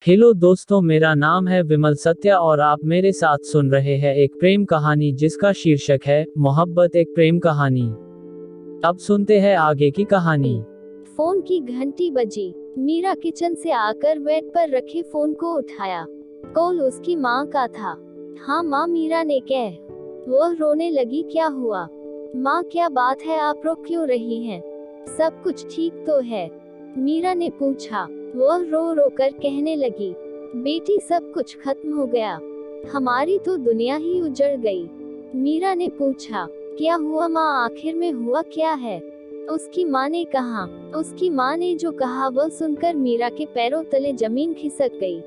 Hello दोस्तों, मेरा नाम है विमल सत्या और आप मेरे साथ सुन रहे हैं एक प्रेम कहानी जिसका शीर्षक है मोहब्बत एक प्रेम कहानी। अब सुनते हैं आगे की कहानी। फोन की घंटी बजी। मीरा किचन से आकर बेड पर रखे फोन को उठाया। कॉल उसकी माँ का था। हाँ माँ, मीरा ने कह। वह रोने लगी। क्या हुआ माँ, क्या बात है, आप रो क्यों रही हैं? सब कुछ ठीक तो है? मीरा ने पूछा। वह रो रो कर कहने लगी, बेटी सब कुछ खत्म हो गया, हमारी तो दुनिया ही उजड़ गई। मीरा ने पूछा, क्या हुआ माँ, आखिर में हुआ क्या है? उसकी माँ ने कहा। उसकी माँ ने जो कहा वह सुनकर मीरा के पैरों तले जमीन खिसक गई।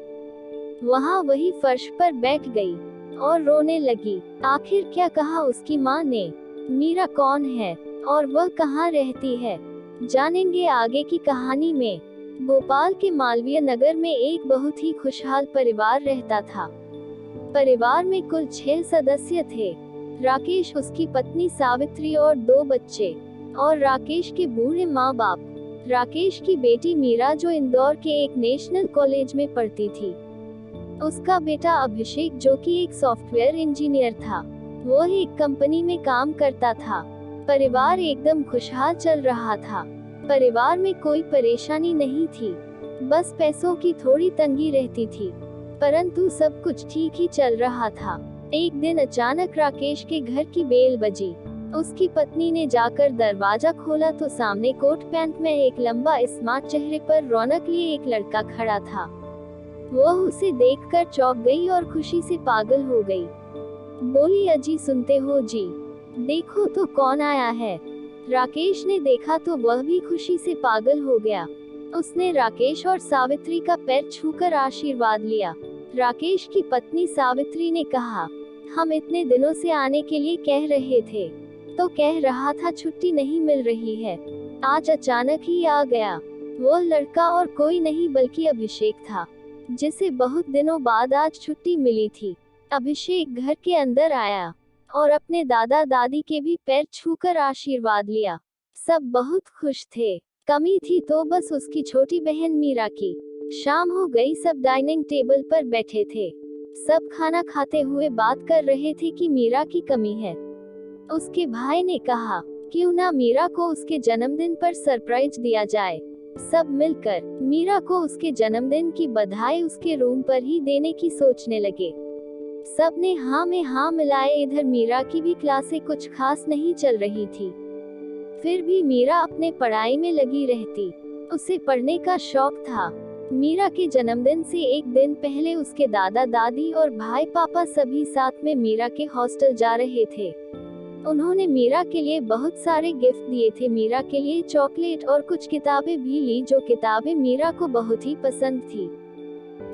वहाँ वही फर्श पर बैठ गई और रोने लगी। आखिर क्या कहा उसकी माँ ने? मीरा कौन है और वह कहाँ रहती है, जानेंगे आगे की कहानी में। भोपाल के मालवीय नगर में एक बहुत ही खुशहाल परिवार रहता था। परिवार में कुल 6 सदस्य थे। राकेश, उसकी पत्नी सावित्री और 2 बच्चे, और राकेश के बूढ़े माँ बाप। राकेश की बेटी मीरा जो इंदौर के एक नेशनल कॉलेज में पढ़ती थी। उसका बेटा अभिषेक जो कि एक सॉफ्टवेयर इंजीनियर था, वह एक कंपनी में काम करता था। परिवार एकदम खुशहाल चल रहा था। परिवार में कोई परेशानी नहीं थी, बस पैसों की थोड़ी तंगी रहती थी, परंतु सब कुछ ठीक ही चल रहा था। एक दिन अचानक राकेश के घर की बेल बजी। उसकी पत्नी ने जाकर दरवाजा खोला तो सामने कोट पैंट में एक लंबा स्मार्ट चेहरे पर रौनक लिए एक लड़का खड़ा था। वह उसे देखकर चौंक गई और खुशी से पागल हो गई। बोली, अजी सुनते हो जी, देखो तो कौन आया है। राकेश ने देखा तो वह भी खुशी से पागल हो गया। उसने राकेश और सावित्री का पैर छूकर आशीर्वाद लिया। राकेश की पत्नी सावित्री ने कहा, हम इतने दिनों से आने के लिए कह रहे थे, तो कह रहा था छुट्टी नहीं मिल रही है, आज अचानक ही आ गया। वह लड़का और कोई नहीं बल्कि अभिषेक था, जिसे बहुत दिनों बाद आज छुट्टी मिली थी। अभिषेक घर के अंदर आया और अपने दादा दादी के भी पैर छूकर आशीर्वाद लिया। सब बहुत खुश थे। कमी थी तो बस उसकी छोटी बहन मीरा की। शाम हो गई, सब डाइनिंग टेबल पर बैठे थे। सब खाना खाते हुए बात कर रहे थे कि मीरा की कमी है। उसके भाई ने कहा, क्यों ना मीरा को उसके जन्मदिन पर सरप्राइज दिया जाए। सब मिलकर मीरा को उसके जन्मदिन की बधाई उसके रूम पर ही देने की सोचने लगे। सब ने हाँ में हाँ मिलाए। इधर मीरा की भी क्लासें कुछ खास नहीं चल रही थी, फिर भी मीरा अपने पढ़ाई में लगी रहती। उसे पढ़ने का शौक था। मीरा के जन्मदिन से एक दिन पहले उसके दादा दादी और भाई पापा सभी साथ में मीरा के हॉस्टल जा रहे थे। उन्होंने मीरा के लिए बहुत सारे गिफ्ट दिए थे। मीरा के लिए चॉकलेट और कुछ किताबें भी ली, जो किताबें मीरा को बहुत ही पसंद थी।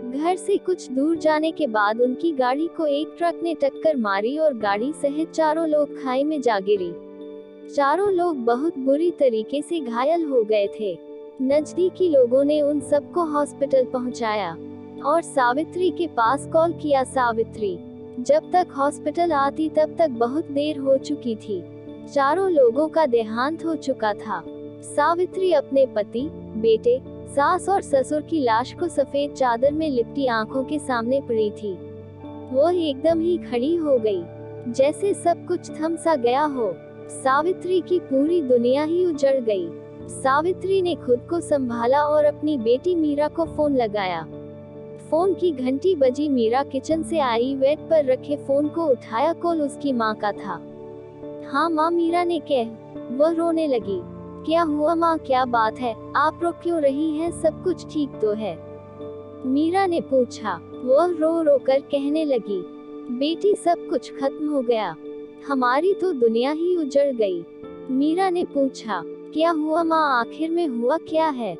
घर से कुछ दूर जाने के बाद उनकी गाड़ी को एक ट्रक ने टक्कर मारी और गाड़ी सहित चारों लोग खाई में जा गिरी। चारों लोग बहुत बुरी तरीके से घायल हो गए थे। नजदीकी लोगों ने उन सबको हॉस्पिटल पहुंचाया और सावित्री के पास कॉल किया। सावित्री जब तक हॉस्पिटल आती तब तक बहुत देर हो चुकी थी। चारों लोगों का देहांत हो चुका था। सावित्री अपने पति, बेटे, सास और ससुर की लाश को सफेद चादर में लिपटी आंखों के सामने पड़ी थी। वह एकदम ही खड़ी हो गई, जैसे सब कुछ थम सा गया हो। सावित्री की पूरी दुनिया ही उजड़ गई। सावित्री ने खुद को संभाला और अपनी बेटी मीरा को फोन लगाया। फोन की घंटी बजी। मीरा किचन से आई, बेड पर रखे फोन को उठाया। कॉल उसकी माँ का था। हाँ माँ, मीरा ने कह। वह रोने लगी। क्या हुआ माँ, क्या बात है, आप रो क्यों रही हैं, सब कुछ ठीक तो है? मीरा ने पूछा। वह रो रो कर कहने लगी, बेटी सब कुछ खत्म हो गया, हमारी तो दुनिया ही उजड़ गई। मीरा ने पूछा, क्या हुआ माँ, आखिर में हुआ क्या है?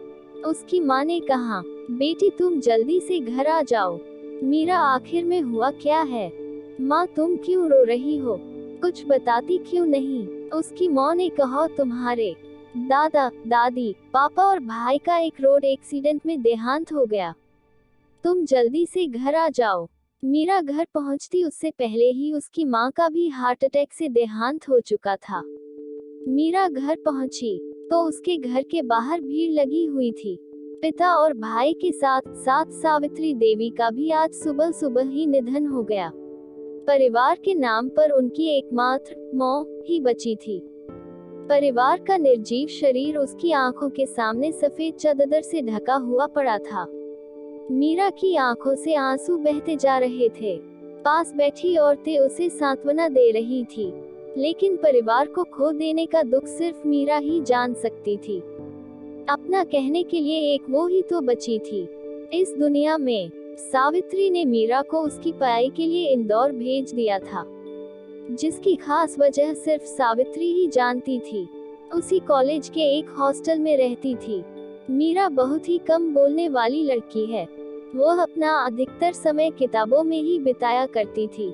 उसकी माँ ने कहा, बेटी तुम जल्दी से घर आ जाओ। मीरा, आखिर में हुआ क्या है? माँ तुम क्यों रो रही हो, कुछ बताती क्यों नहीं? उसकी माँ ने कहा, तुम्हारे दादा दादी, पापा और भाई का एक रोड एक्सीडेंट में देहांत हो गया, तुम जल्दी से घर आ जाओ। मीरा घर पहुंचती उससे पहले ही उसकी माँ का भी हार्ट अटैक से देहांत हो चुका था। मीरा घर पहुंची तो उसके घर के बाहर भीड़ लगी हुई थी। पिता और भाई के साथ साथ सावित्री देवी का भी आज सुबह सुबह ही निधन हो गया। परिवार के नाम पर उनकी एकमात्र मां ही बची थी। परिवार का निर्जीव शरीर उसकी आंखों के सामने सफेद चादर से ढका हुआ पड़ा था। मीरा की आंखों से आंसू बहते जा रहे थे। पास बैठी औरतें उसे सांत्वना दे रही थी, लेकिन परिवार को खो देने का दुख सिर्फ मीरा ही जान सकती थी। अपना कहने के लिए एक वो ही तो बची थी इस दुनिया में। सावित्री ने मीरा को उसकी पढ़ाई के लिए इंदौर भेज दिया था, जिसकी खास वजह सिर्फ सावित्री ही जानती थी। उसी कॉलेज के एक हॉस्टल में रहती थी। मीरा बहुत ही कम बोलने वाली लड़की है। वह अपना अधिकतर समय किताबों में ही बिताया करती थी।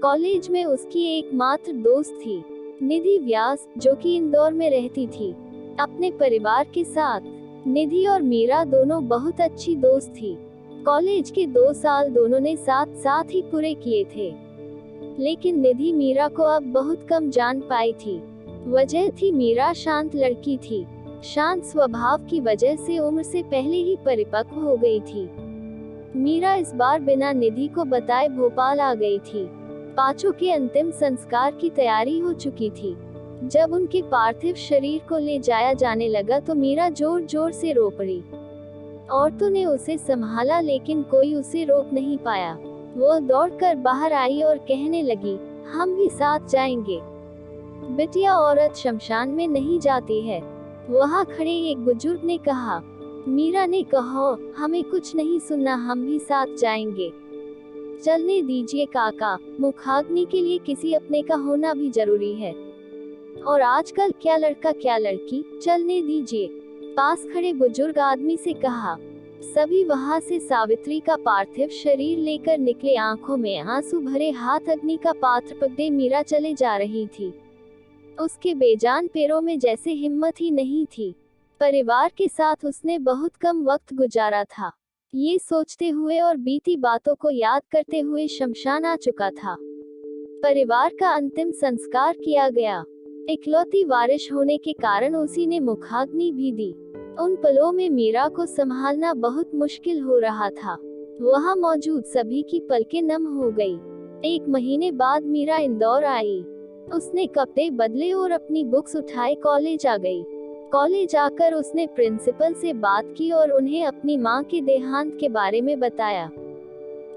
कॉलेज में उसकी एकमात्र दोस्त थी निधि व्यास, जो कि इंदौर में रहती थी अपने परिवार के साथ। निधि और मीरा दोनों बहुत अच्छी दोस्त थी। कॉलेज के 2 साल दोनों ने साथ साथ ही पूरे किए थे, लेकिन निधि मीरा को अब बहुत कम जान पाई थी। वजह थी मीरा शांत लड़की थी। शांत स्वभाव की वजह से उम्र से पहले ही परिपक्व हो गई थी। मीरा इस बार बिना निधि को बताए भोपाल आ गई थी। पांचों के अंतिम संस्कार की तैयारी हो चुकी थी। जब उनके पार्थिव शरीर को ले जाया जाने लगा तो मीरा जोर जोर से रो पड़ी। औरतों ने उसे संभाला, लेकिन कोई उसे रोक नहीं पाया। वो दौड़कर बाहर आई और कहने लगी, हम भी साथ जाएंगे। बिटिया, औरत शमशान में नहीं जाती है, वहाँ खड़े एक बुजुर्ग ने कहा। मीरा ने कहा, हमें कुछ नहीं सुनना, हम भी साथ जाएंगे। चलने दीजिए काका, मुखाग्नि के लिए किसी अपने का होना भी जरूरी है, और आजकल क्या लड़का क्या लड़की, चलने दीजिए। पास खड़े बुजुर्ग आदमी से कहा। सभी वहां से सावित्री का पार्थिव शरीर लेकर निकले। आंखों में आंसू भरे हाथ अग्नि का पात्र पकड़े मीरा चले जा रही थी। उसके बेजान पैरों में जैसे हिम्मत ही नहीं थी। परिवार के साथ उसने बहुत कम वक्त गुजारा था। ये सोचते हुए और बीती बातों को याद करते हुए शमशान आ चुका था। परिवार का अंतिम संस्कार किया गया। इकलौती वारिश होने के कारण उसी ने मुखाग्नि भी दी। उन पलों में मीरा को संभालना बहुत मुश्किल हो रहा था। वहां मौजूद सभी की पलकें नम हो गई। 1 महीने बाद मीरा इंदौर आई। उसने कपड़े बदले और अपनी बुक्स उठाए कॉलेज आ गई। कॉलेज आकर उसने प्रिंसिपल से बात की और उन्हें अपनी मां के देहांत के बारे में बताया।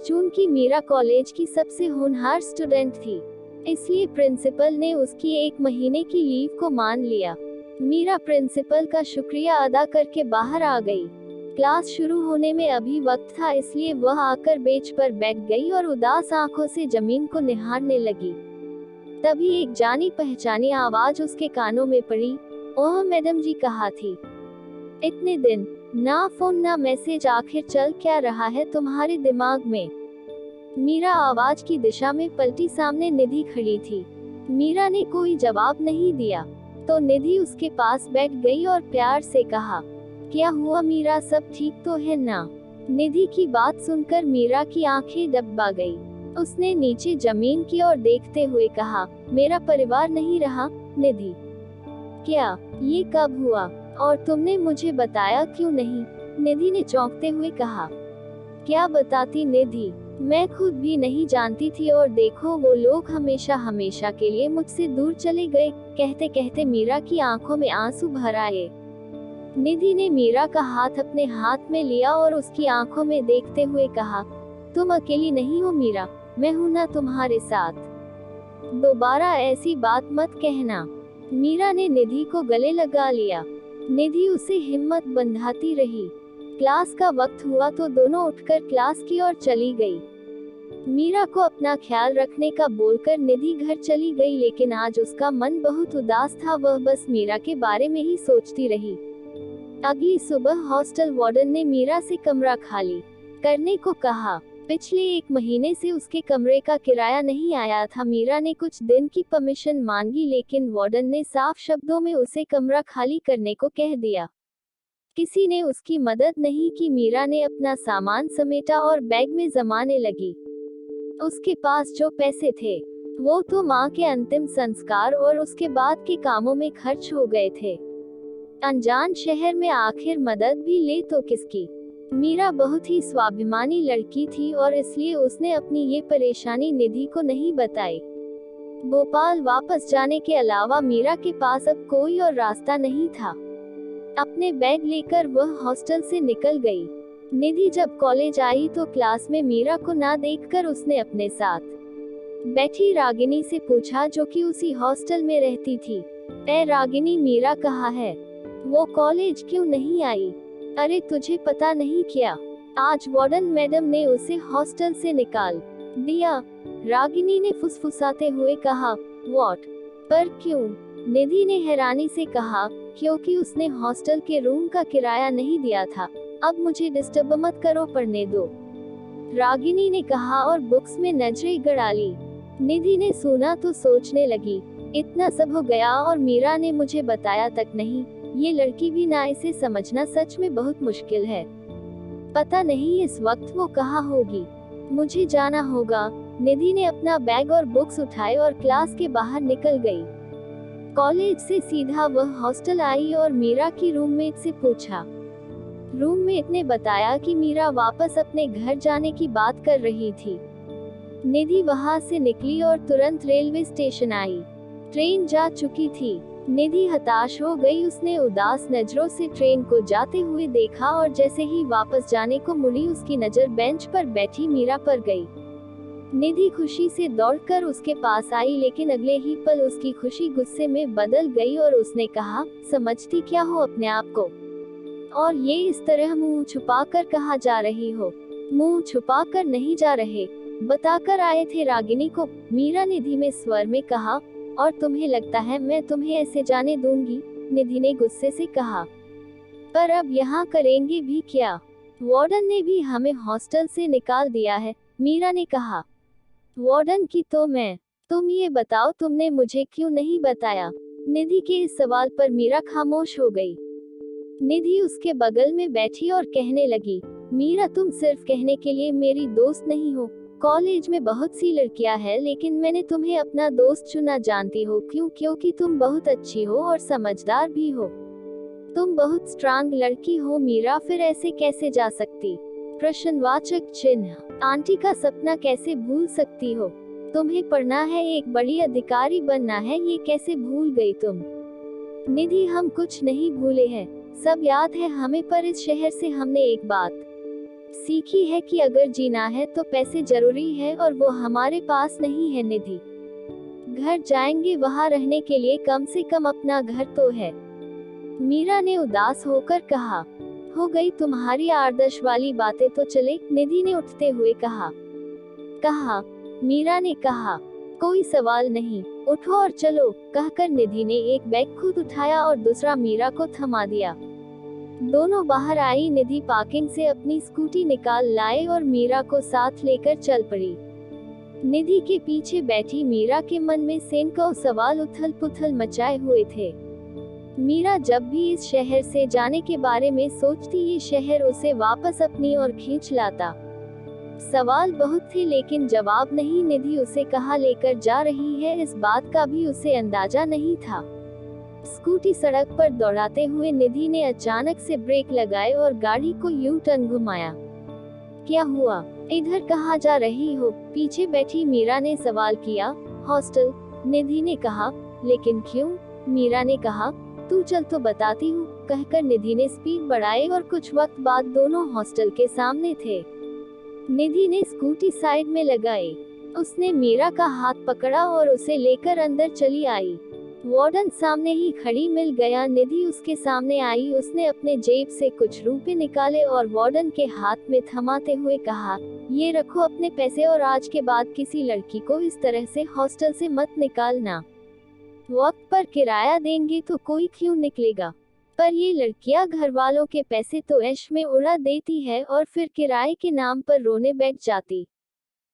चूंकि मीरा कॉलेज की सबसे होनहार स्टूडेंट थी, इसलिए प्रिंसिपल ने उसकी 1 महीने की लीव को मान लिया। मीरा प्रिंसिपल का शुक्रिया अदा करके बाहर आ गई। क्लास शुरू होने में अभी वक्त था, इसलिए वह आकर बेंच पर बैठ गई और उदास आंखों से जमीन को निहारने लगी। तभी एक जानी पहचानी आवाज उसके कानों में पड़ी। ओह मैडम जी, कहा थी, इतने दिन ना फोन ना मैसेज, आखिर चल क्या रहा है तुम्हारे दिमाग में? मीरा आवाज की दिशा में पलटी। सामने निधि खड़ी थी। मीरा ने कोई जवाब नहीं दिया तो निधि उसके पास बैठ गई और प्यार से कहा, क्या हुआ मीरा, सब ठीक तो है ना? निधि की बात सुनकर मीरा की आंखें डबा गई। उसने नीचे जमीन की ओर देखते हुए कहा, मेरा परिवार नहीं रहा निधि? क्या? ये कब हुआ? और तुमने मुझे बताया क्यों नहीं? निधि ने चौंकते हुए कहा। क्या बताती निधि, मैं खुद भी नहीं जानती थी, और देखो वो लोग हमेशा हमेशा के लिए मुझसे दूर चले गए। कहते कहते मीरा की आंखों में आंसू भर आए। निधि ने मीरा का हाथ अपने हाथ में लिया और उसकी आंखों में देखते हुए कहा, तुम अकेली नहीं हो मीरा, मैं हूं ना तुम्हारे साथ। दोबारा ऐसी बात मत कहना। मीरा ने निधि को गले लगा लिया। निधि उसे हिम्मत बंधाती रही। क्लास का वक्त हुआ तो दोनों उठकर क्लास की ओर चली गई। मीरा को अपना ख्याल रखने का बोलकर निधि घर चली गई, लेकिन आज उसका मन बहुत उदास था। वह बस मीरा के बारे में ही सोचती रही। अगली सुबह हॉस्टल वार्डन ने मीरा से कमरा खाली करने को कहा। पिछले 1 महीने से उसके कमरे का किराया नहीं आया था। मीरा ने कुछ दिन की परमिशन मांगी, लेकिन वार्डन ने साफ शब्दों में उसे कमरा खाली करने को कह दिया। किसी ने उसकी मदद नहीं की। मीरा ने अपना सामान समेटा और बैग में जमाने लगी। उसके पास जो पैसे थे वो तो मां के अंतिम संस्कार और उसके बाद के कामों में खर्च हो गए थे। अनजान शहर में आखिर मदद भी ले तो किसकी। मीरा बहुत ही स्वाभिमानी लड़की थी और इसलिए उसने अपनी ये परेशानी निधि को नहीं बताई। भोपाल वापस जाने के अलावा मीरा के पास अब कोई और रास्ता नहीं था। अपने बैग लेकर वह हॉस्टल से निकल गई। निधि जब कॉलेज आई तो क्लास में मीरा को ना देखकर उसने अपने साथ बैठी रागिनी से पूछा, जो कि उसी हॉस्टल में रहती थी, ए रागिनी, मीरा कहाँ है? वो कॉलेज क्यों नहीं आई? अरे तुझे पता नहीं क्या, आज वार्डन मैडम ने उसे हॉस्टल से निकाल दिया, रागिनी ने फुसफुसाते हुए कहा। व्हाट? पर क्यों? निधि ने हैरानी से कहा, क्योंकि उसने हॉस्टल के रूम का किराया नहीं दिया था। अब मुझे डिस्टर्ब मत करो, पढ़ने दो, रागिनी ने कहा और बुक्स में नजरें गड़ा ली। निधि ने सुना तो सोचने लगी, इतना सब हो गया और मीरा ने मुझे बताया तक नहीं। ये लड़की भी ना, इसे समझना सच में बहुत मुश्किल है। पता नहीं इस वक्त वो कहाँ होगी। मुझे जाना होगा। निधि ने अपना बैग और बुक्स उठाए और क्लास के बाहर निकल गई। कॉलेज से सीधा वह हॉस्टल आई और मीरा की रूममेट से पूछा। रूममेट ने बताया कि मीरा वापस अपने घर जाने की बात कर रही थी। निधि वहां से निकली और तुरंत रेलवे स्टेशन आई। ट्रेन जा चुकी थी। निधि हताश हो गई। उसने उदास नजरों से ट्रेन को जाते हुए देखा और जैसे ही वापस जाने को मुड़ी, उसकी नजर बेंच पर बैठी मीरा पर गई। निधि खुशी से दौड़कर उसके पास आई, लेकिन अगले ही पल उसकी खुशी गुस्से में बदल गई और उसने कहा, समझती क्या हो अपने आप को? और ये इस तरह मुंह छुपाकर कहाँ जा रही हो? मुंह छुपाकर नहीं जा रहे, बताकर आए थे रागिनी को, मीरा ने धीमे स्वर में कहा। और तुम्हें लगता है मैं तुम्हें ऐसे जाने दूंगी? निधि ने गुस्से से कहा। पर अब यहाँ करेंगे भी क्या? वार्डन ने भी हमें हॉस्टल से निकाल दिया है, मीरा ने कहा। वार्डन की तो मैं, तुम ये बताओ तुमने मुझे क्यों नहीं बताया? निधि के इस सवाल पर मीरा खामोश हो गई। निधि उसके बगल में बैठी और कहने लगी, मीरा तुम सिर्फ कहने के लिए मेरी दोस्त नहीं हो। कॉलेज में बहुत सी लड़कियां हैं, लेकिन मैंने तुम्हें अपना दोस्त चुना, जानती हो क्यों? क्योंकि तुम बहुत अच्छी हो और समझदार भी हो। तुम बहुत स्ट्रांग लड़की हो मीरा, फिर ऐसे कैसे जा सकती? प्रश्नवाचक चिन्ह। आंटी का सपना कैसे भूल सकती हो? तुम्हें पढ़ना है, एक बड़ी अधिकारी बनना है, ये कैसे भूल गई तुम? निधि हम कुछ नहीं भूले हैं, सब याद है हमें, पर इस शहर से हमने एक बात सीखी है कि अगर जीना है तो पैसे जरूरी है और वो हमारे पास नहीं है। निधि, घर जाएंगे, वहाँ रहने के लिए कम से कम अपना घर तो है, मीरा ने उदास होकर कहा। हो गई तुम्हारी आदर्श वाली बातें, तो चले, निधि ने उठते हुए कहा। मीरा ने कहा, कोई सवाल नहीं, उठो और चलो, कहकर निधि ने एक बैग खुद उठाया और दूसरा मीरा को थमा दिया। दोनों बाहर आई। निधि पार्किंग से अपनी स्कूटी निकाल लाए और मीरा को साथ लेकर चल पड़ी। निधि के पीछे बैठी मीरा के मन में सैकड़ों सवाल उथल पुथल मचाए हुए थे। मीरा जब भी इस शहर से जाने के बारे में सोचती, ये शहर उसे वापस अपनी ओर खींच लाता। सवाल बहुत थे लेकिन जवाब नहीं। निधि उसे कहाँ लेकर जा रही है, इस बात का भी उसे अंदाजा नहीं था। स्कूटी सड़क पर दौड़ाते हुए निधि ने अचानक से ब्रेक लगाए और गाड़ी को यू टर्न घुमाया। क्या हुआ? इधर कहाँ जा रही हो? पीछे बैठी मीरा ने सवाल किया। हॉस्टल, निधि ने कहा। लेकिन क्यों? मीरा ने कहा। तू चल तो बताती हूँ, कहकर निधि ने स्पीड बढ़ाई और कुछ वक्त बाद दोनों हॉस्टल के सामने थे। निधि ने स्कूटी साइड में लगाई। उसने मीरा का हाथ पकड़ा और उसे लेकर अंदर चली आई। वार्डन सामने ही खड़ी मिल गया। निधि उसके सामने आई। उसने अपने जेब से कुछ रुपए निकाले और वार्डन के हाथ में थमाते हुए कहा, ये रखो अपने पैसे, और आज के बाद किसी लड़की को इस तरह से हॉस्टल से मत निकालना। वक्त पर किराया देंगे तो कोई क्यों निकलेगा, पर ये लड़कियां घर वालों के पैसे तो ऐश में उड़ा देती है और फिर किराए के नाम पर रोने बैठ जाती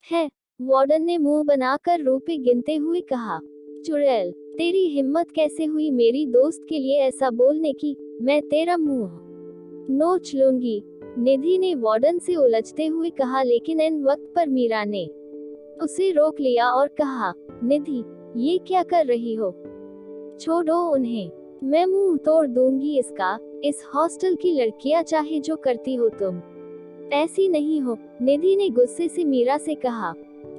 है। वार्डन ने मुंह बनाकर रुपए गिनते हुए कहा। चुड़ैल, तेरी हिम्मत कैसे हुई मेरी दोस्त के लिए ऐसा बोलने की? मैं तेरा मुंह नोच लूंगी, निधि ने वार्डन से उलझते हुए कहा। लेकिन इन वक्त पर मीरा ने उसे रोक लिया और कहा, निधि, ये क्या कर रही हो? छोड़ो उन्हें। मैं मुंह तोड़ दूंगी इसका। इस हॉस्टल की लड़कियां चाहे जो करती हो तुम ऐसी नहीं हो। निधि ने गुस्से से मीरा से कहा,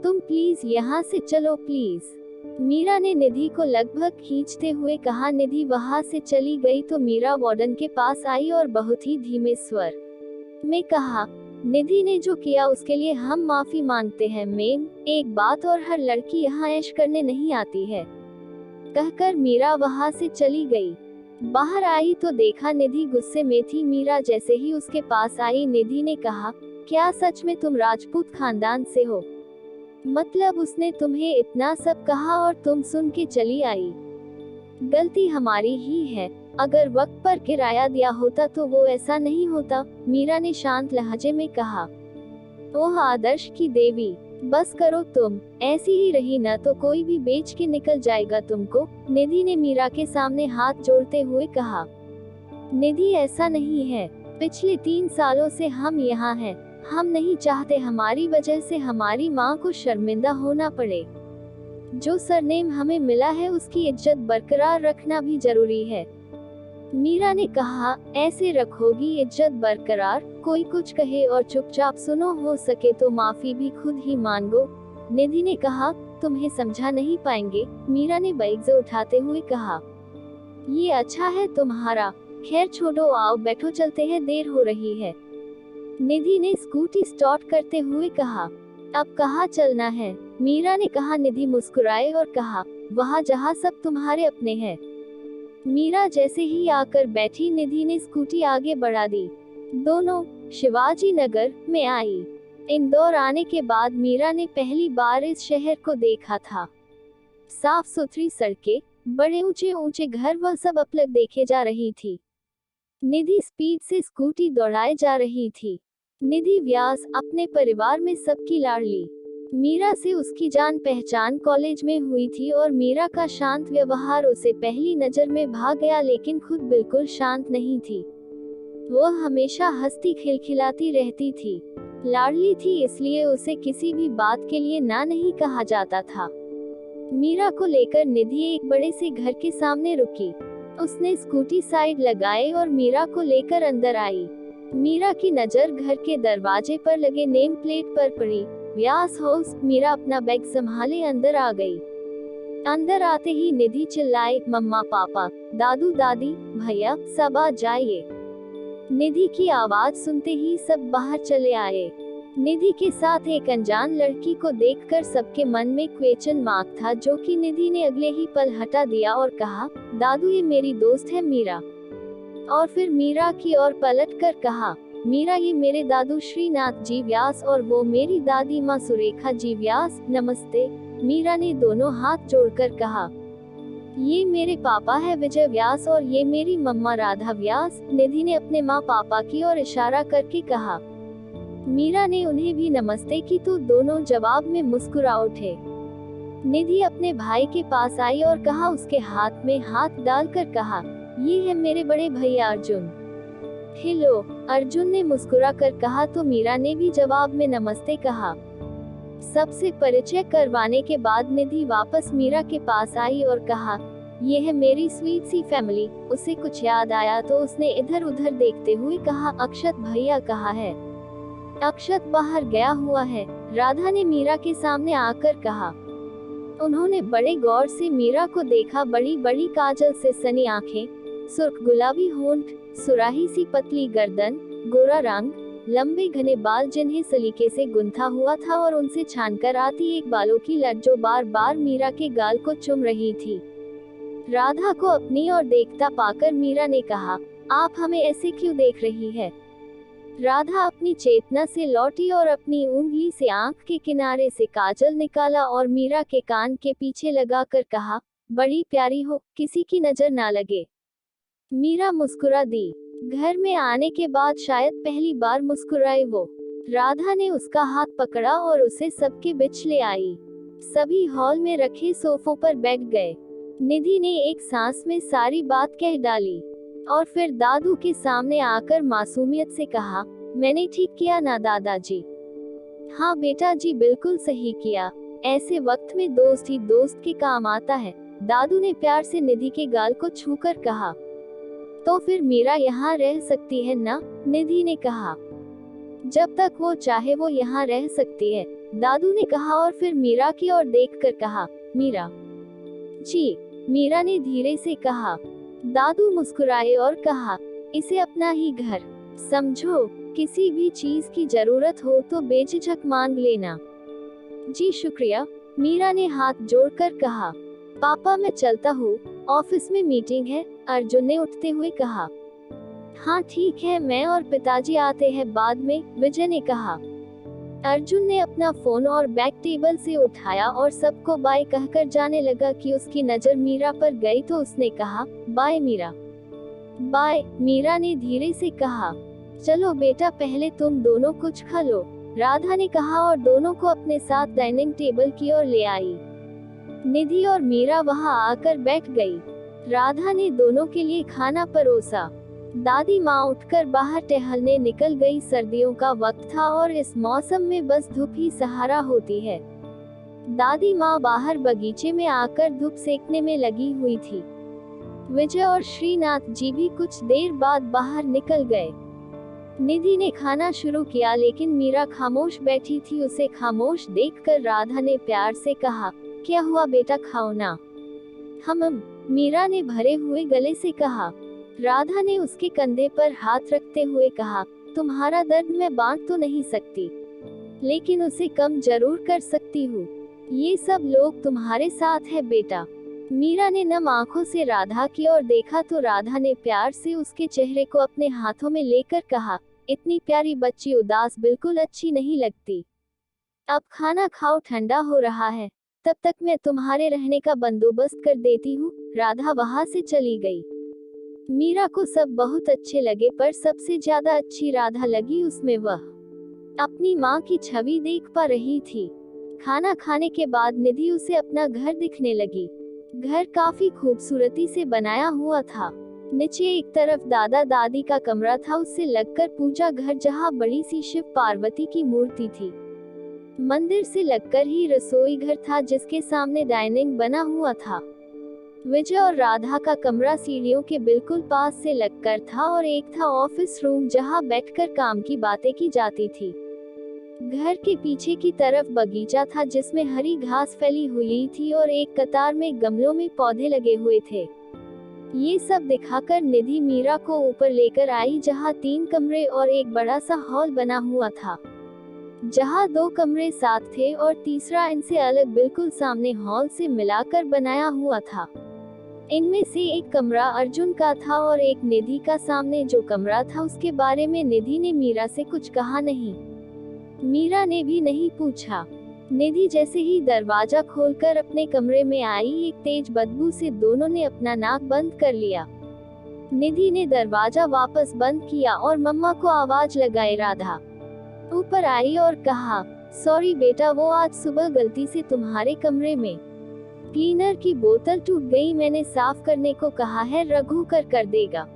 तुम प्लीज यहाँ से चलो प्लीज। मीरा ने निधि को लगभग खींचते हुए कहा। निधि वहाँ से चली गई तो मीरा वार्डन के पास आई और बहुत ही धीमे स्वर में कहा, निधि ने जो किया उसके लिए हम माफी मांगते हैं मैम। एक बात और, हर लड़की यहाँ ऐश करने नहीं आती है। कहकर मीरा वहाँ से चली गई। बाहर आई तो देखा निधि गुस्से में थी। मीरा जैसे ही उसके पास आई, निधि ने कहा, क्या सच में तुम राजपूत खानदान से हो? मतलब उसने तुम्हें इतना सब कहा और तुम सुन के चली आई? गलती हमारी ही है। अगर वक्त पर किराया दिया होता तो वो ऐसा नहीं होता, मीरा ने शांत लहजे में कहा। ओह आदर्श की देवी, बस करो तुम, ऐसी ही रही न तो कोई भी बेच के निकल जाएगा तुमको। निधि ने मीरा के सामने हाथ जोड़ते हुए कहा। निधि ऐसा नहीं है, पिछले 3 सालों से हम यहाँ हैं। हम नहीं चाहते हमारी वजह से हमारी माँ को शर्मिंदा होना पड़े। जो सरनेम हमें मिला है उसकी इज्जत बरकरार रखना भी जरूरी है। मीरा ने कहा, ऐसे रखोगी इज्जत बरकरार? कोई कुछ कहे और चुपचाप सुनो, हो सके तो माफी भी खुद ही मांगो। निधि ने कहा, तुम्हें समझा नहीं पाएंगे। मीरा ने बैग उठाते हुए कहा, ये अच्छा है तुम्हारा। खैर छोड़ो, आओ बैठो, चलते हैं, देर हो रही है। निधि ने स्कूटी स्टार्ट करते हुए कहा, अब कहाँ चलना है? मीरा ने कहा। निधि मुस्कुराए और कहा, वहाँ जहाँ सब तुम्हारे अपने हैं। मीरा जैसे ही आकर बैठी, निधि ने स्कूटी आगे बढ़ा दी। दोनों शिवाजी नगर में आई। इंदौर आने के बाद मीरा ने पहली बार इस शहर को देखा था। साफ सुथरी सड़कें, बड़े ऊंचे ऊंचे घर, वह सब अपलक देखे जा रही थी। निधि स्पीड से स्कूटी दौड़ाए जा रही थी। निधि व्यास अपने परिवार में सबकी लाडली। मीरा से उसकी जान पहचान कॉलेज में हुई थी और मीरा का शांत व्यवहार उसे पहली नजर में भा गया, लेकिन खुद बिल्कुल शांत नहीं थी। वह हमेशा हंसती खिलखिलाती रहती थी। लाडली थी इसलिए उसे किसी भी बात के लिए ना नहीं कहा जाता था। मीरा को लेकर निधि एक बड़े से घर के सामने रुकी। उसने स्कूटी साइड लगाए और मीरा को लेकर अंदर आई। मीरा की नजर घर के दरवाजे पर लगे नेम प्लेट पर पड़ी, व्यास हाउस। मीरा अपना बैग संभाले अंदर आ गई। अंदर आते ही निधि चिल्लाए, मम्मा पापा, दादू दादी, भैया, सब आ जाइए। निधि की आवाज सुनते ही सब बाहर चले आए। निधि के साथ एक अनजान लड़की को देखकर सबके मन में क्वेश्चन मार्क था, जो कि निधि ने अगले ही पल हटा दिया और कहा, दादू ये मेरी दोस्त है मीरा। और फिर मीरा की ओर पलट कर कहा, मीरा ये मेरे दादू श्रीनाथ जी व्यास और वो मेरी दादी माँ सुरेखा जी व्यास, नमस्ते। मीरा ने दोनों हाथ जोड़कर कहा, ये मेरे पापा है विजय व्यास और ये मेरी मम्मा राधा व्यास। निधि ने अपने माँ पापा की ओर इशारा करके कहा। मीरा ने उन्हें भी नमस्ते की तो दोनों जवाब में मुस्कुरा उठे। निधि अपने भाई के पास आई और कहा, उसके हाथ में हाथ डालकर कहा, ये है मेरे बड़े भैया अर्जुन। हेलो, अर्जुन ने मुस्कुरा कर कहा तो मीरा ने भी जवाब में नमस्ते कहा। सबसे परिचय करवाने के बाद निधि वापस मीरा के पास आई और कहा, ये है मेरी स्वीट सी फैमिली। उसे कुछ याद आया तो उसने इधर उधर देखते हुए कहा, अक्षत भैया कहाँ है? अक्षत बाहर गया हुआ है, राधा ने मीरा के सामने आकर कहा। उन्होंने बड़े गौर से मीरा को देखा। बड़ी बड़ी काजल से सनी आंखें, सुर्ख गुलाबी होंठ, सुराही सी पतली गर्दन, गोरा रंग, लंबे घने बाल जिन्हें सलीके से गुंथा हुआ था और उनसे छानकर आती एक बालों की लट जो बार बार मीरा के गाल को चुम रही थी। राधा को अपनी ओर देखता पाकर मीरा ने कहा, आप हमें ऐसे क्यों देख रही है? राधा अपनी चेतना से लौटी और अपनी उंगली से आंख के किनारे से काजल निकाला और मीरा के कान के पीछे लगाकर कहा, बड़ी प्यारी हो, किसी की नजर ना लगे। मीरा मुस्कुरा दी। घर में आने के बाद शायद पहली बार मुस्कुराई वो। राधा ने उसका हाथ पकड़ा और उसे सबके बीच ले आई। सभी हॉल में रखे सोफों पर बैठ गए। निधि ने एक सांस में सारी बात कह डाली और फिर दादू के सामने आकर मासूमियत से कहा, मैंने ठीक किया ना दादाजी? हाँ बेटा जी, बिल्कुल सही किया। ऐसे वक्त में दोस्त ही दोस्त के काम आता है। दादू ने प्यार से निधि के गाल को छूकर कहा। तो फिर मीरा यहाँ रह सकती है ना? निधि ने कहा। जब तक वो चाहे वो यहाँ रह सकती है, दादू ने कहा और फिर मीरा की ओर देखकर कहा, मीरा जी। मीरा ने धीरे से कहा। दादू मुस्कुराए और कहा, इसे अपना ही घर समझो, किसी भी चीज की जरूरत हो तो बेझिझक मांग लेना। जी शुक्रिया, मीरा ने हाथ जोड़कर कहा। पापा मैं चलता हूँ, ऑफिस में मीटिंग है, अर्जुन ने उठते हुए कहा। हाँ ठीक है, मैं और पिताजी आते हैं बाद में, विजय ने कहा। अर्जुन ने अपना फोन और बैग टेबल से उठाया और सबको बाय कहकर जाने लगा कि उसकी नजर मीरा पर गई तो उसने कहा, बाय मीरा। बाय, मीरा ने धीरे से कहा। चलो बेटा पहले तुम दोनों कुछ खा लो, राधा ने कहा और दोनों को अपने साथ डाइनिंग टेबल की ओर ले आई। निधि और मीरा वहां आकर बैठ गई। राधा ने दोनों के लिए खाना परोसा। दादी माँ उठकर बाहर टहलने निकल गई। सर्दियों का वक्त था और इस मौसम में बस धूप ही सहारा होती है। दादी माँ बाहर बगीचे में आकर धूप सेकने में लगी हुई थी। विजय और श्रीनाथ जी भी कुछ देर बाद बाहर निकल गए। निधि ने खाना शुरू किया लेकिन मीरा खामोश बैठी थी। उसे खामोश देखकर राधा ने प्यार से कहा, क्या हुआ बेटा, खाओ ना। हम, मीरा ने भरे हुए गले से कहा। राधा ने उसके कंधे पर हाथ रखते हुए कहा, तुम्हारा दर्द मैं बांट तो नहीं सकती, लेकिन उसे कम जरूर कर सकती हूँ। ये सब लोग तुम्हारे साथ है बेटा। मीरा ने नम आंखों से राधा की ओर देखा तो राधा ने प्यार से उसके चेहरे को अपने हाथों में लेकर कहा, इतनी प्यारी बच्ची उदास बिल्कुल अच्छी नहीं लगती। अब खाना खाओ, ठंडा हो रहा है, तब तक मैं तुम्हारे रहने का बंदोबस्त कर देती हूँ। राधा वहां से चली गई। मीरा को सब बहुत अच्छे लगे पर सबसे ज्यादा अच्छी राधा लगी। उसमें वह अपनी माँ की छवि देख पा रही थी। खाना खाने के बाद निधि उसे अपना घर दिखने लगी। घर काफी खूबसूरती से बनाया हुआ था। नीचे एक तरफ दादा दादी का कमरा था, उससे लगकर पूजा घर जहाँ बड़ी सी शिव पार्वती की मूर्ति थी। मंदिर से लगकर ही रसोई घर था जिसके सामने डाइनिंग बना हुआ था। विजय और राधा का कमरा सीढ़ियों के बिल्कुल पास से लगकर था और एक था ऑफिस रूम जहां बैठकर काम की बातें की जाती थी। घर के पीछे की तरफ बगीचा था जिसमें हरी घास फैली हुई थी और एक कतार में गमलों में पौधे लगे हुए थे। ये सब दिखाकर निधि मीरा को ऊपर लेकर आई जहां 3 कमरे और एक बड़ा सा हॉल बना हुआ था, जहां 2 कमरे साथ थे और तीसरा इनसे अलग बिल्कुल सामने हॉल से मिलाकर बनाया हुआ था। इनमें से एक कमरा अर्जुन का था और एक निधि का। सामने जो कमरा था उसके बारे में निधि ने मीरा से कुछ कहा नहीं। मीरा ने भी नहीं पूछा। निधि जैसे ही दरवाजा खोलकर अपने कमरे में आई, एक तेज बदबू से दोनों ने अपना नाक बंद कर लिया। निधि ने दरवाजा वापस बंद किया और मम्मा को आवाज लगाई। राधा ऊपर आई और कहा, सॉरी बेटा, वो आज सुबह गलती से तुम्हारे कमरे में क्लीनर की बोतल टूट गई, मैंने साफ करने को कहा है, रघु कर देगा,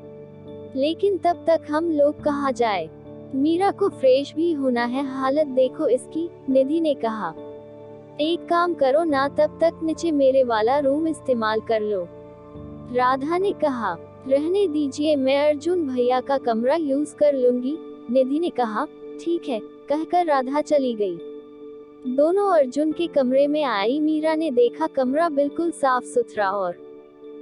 लेकिन तब तक हम लोग कहाँ जाए? मीरा को फ्रेश भी होना है, हालत देखो इसकी, निधि ने कहा। एक काम करो ना, तब तक नीचे मेरे वाला रूम इस्तेमाल कर लो, राधा ने कहा। रहने दीजिए, मैं अर्जुन भैया का कमरा यूज कर लूंगी, निधि ने कहा। ठीक है, कहकर राधा चली गई। दोनों अर्जुन के कमरे में आई। मीरा ने देखा कमरा बिल्कुल साफ सुथरा और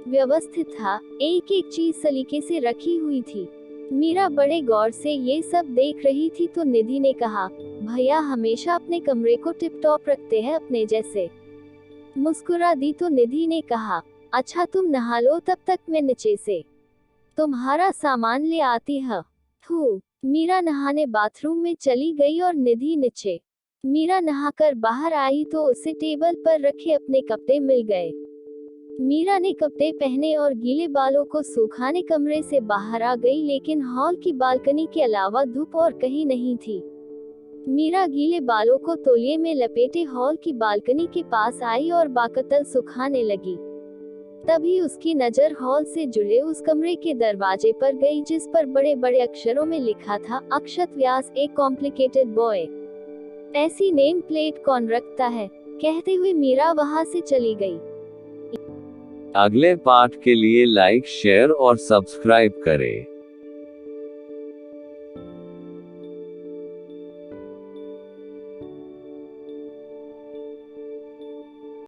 व्यवस्थित था, एक एक चीज सलीके से रखी हुई थी। मीरा बड़े गौर से ये सब देख रही थी तो निधि ने कहा, भैया हमेशा अपने कमरे को टिप टॉप रखते हैं अपने जैसे। मुस्कुरा दी तो निधि ने कहा, अच्छा तुम नहा लो, तब तक मैं नीचे से तुम्हारा सामान ले आती है। मीरा नहाने बाथरूम में चली गई और निधि नीचे। मीरा नहाकर बाहर आई तो उसे टेबल पर रखे अपने कपड़े मिल गए। मीरा ने कपड़े पहने और गीले बालों को सुखाने कमरे से बाहर आ गई, लेकिन हॉल की बालकनी के अलावा धूप और कहीं नहीं थी। मीरा गीले बालों को तौलिए में लपेटे हॉल की बालकनी के पास आई और बाकतल सुखाने लगी। तभी उसकी नजर हॉल से जुड़े उस कमरे के दरवाजे पर गई जिस पर बड़े बड़े अक्षरों में लिखा था, अक्षत व्यास, ए कॉम्प्लिकेटेड बॉय। ऐसी नेम प्लेट कौन रखता है, कहते हुए मीरा वहां से चली गई। अगले पार्ट के लिए लाइक शेयर और सब्सक्राइब करें।